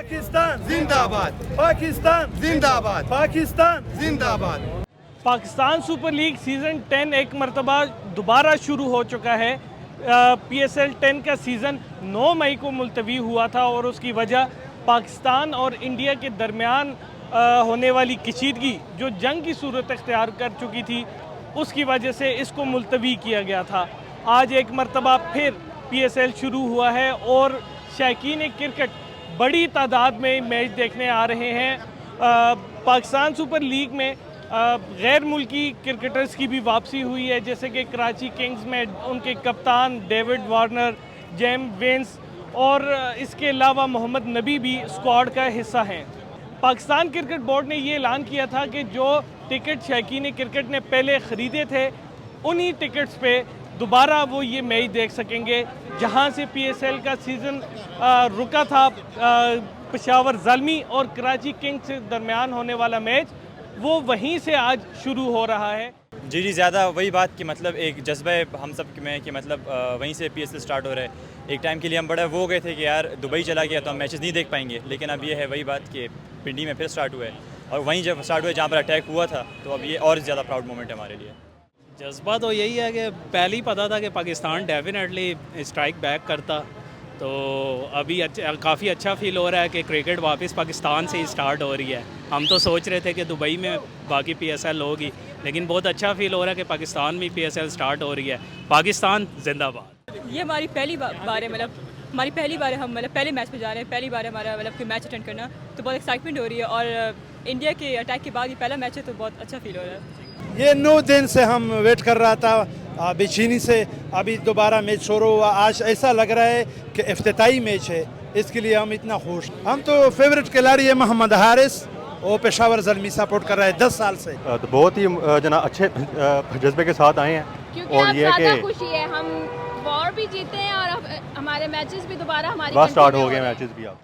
पाकिस्तान जिंदाबाद, पाकिस्तान जिंदाबाद, पाकिस्तान जिंदाबाद। पाकिस्तान सुपर लीग सीज़न 10 एक मरतबा दोबारा शुरू हो चुका है। PSL 10 का सीज़न 9 मई को मुलतवी हुआ था और उसकी वजह पाकिस्तान और इंडिया के दरमियान होने वाली कशीदगी जो जंग की सूरत अख्तियार कर चुकी थी उसकी वजह से इसको मुलतवी किया गया था। आज एक मरतबा फिर PSL शुरू हुआ है और शौकीन क्रिकेट बड़ी तादाद में मैच देखने आ रहे हैं। पाकिस्तान सुपर लीग में गैर मुल्की क्रिकेटर्स की भी वापसी हुई है, जैसे कि कराची किंग्स में उनके कप्तान डेविड वार्नर, जेम्स वेंस और इसके अलावा मोहम्मद नबी भी स्क्वाड का हिस्सा हैं। पाकिस्तान क्रिकेट बोर्ड ने ये ऐलान किया था कि जो टिकट शौकीन क्रिकेट ने पहले ख़रीदे थे उन्हीं टिकट्स पे दोबारा वो ये मैच देख सकेंगे। जहां से PSL का सीज़न रुका था, पेशावर ज़ल्मी और कराची किंग्स के दरमियान होने वाला मैच वो वहीं से आज शुरू हो रहा है। जी ज़्यादा वही बात कि मतलब एक जज्बा है हम सब में कि मतलब वहीं से PSL स्टार्ट हो रहा है। एक टाइम के लिए हम बड़ा वो हो गए थे कि यार दुबई चला गया तो हम मैचेस नहीं देख पाएंगे, लेकिन अब ये है वही बात कि पिंडी में फिर स्टार्ट हुआ है और वहीं जब स्टार्ट हुआ जहाँ पर अटैक हुआ था, तो अब ये और ज़्यादा प्राउड मोमेंट है हमारे लिए। जज्बा तो यही है कि पहले ही पता था कि पाकिस्तान डेफिनेटली स्ट्राइक बैक करता, तो अभी काफ़ी अच्छा फील हो रहा है कि क्रिकेट वापस पाकिस्तान से ही स्टार्ट हो रही है। हम तो सोच रहे थे कि दुबई में बाकी PSL होगी, लेकिन बहुत अच्छा फील हो रहा है कि पाकिस्तान में PSL स्टार्ट हो रही है। पाकिस्तान जिंदाबाद। ये हमारी पहली बार है, मतलब हमारी पहली बार है, हम मतलब पहले मैच में जा रहे हैं, पहली बार है हमारा मतलब कि मैच अटेंड करना, तो बहुत एक्साइटमेंट हो रही है और इंडिया के अटैक के बाद ये पहला मैच है तो बहुत अच्छा फील हो रहा है। ये 9 दिन से हम वेट कर रहा था बेचैनी से, अभी दोबारा मैच शुरू हुआ। आज ऐसा लग रहा है कि इफ्तिताई मैच है, इसके लिए हम इतना खुश। हम तो फेवरेट खिलाड़ी है मोहम्मद हारिस, वो पेशावर ज़ल्मी सपोर्ट कर रहा है 10 साल से। तो बहुत ही जना अच्छे जज्बे के साथ आए हैं क्योंकि और अब ये ज़्यादा कि खुशी है, हम वॉर भी जीते हैं और अब हमारे मैचेस भी दोबारा हमारी बस स्टार्ट हो गए मैचेस भी अब।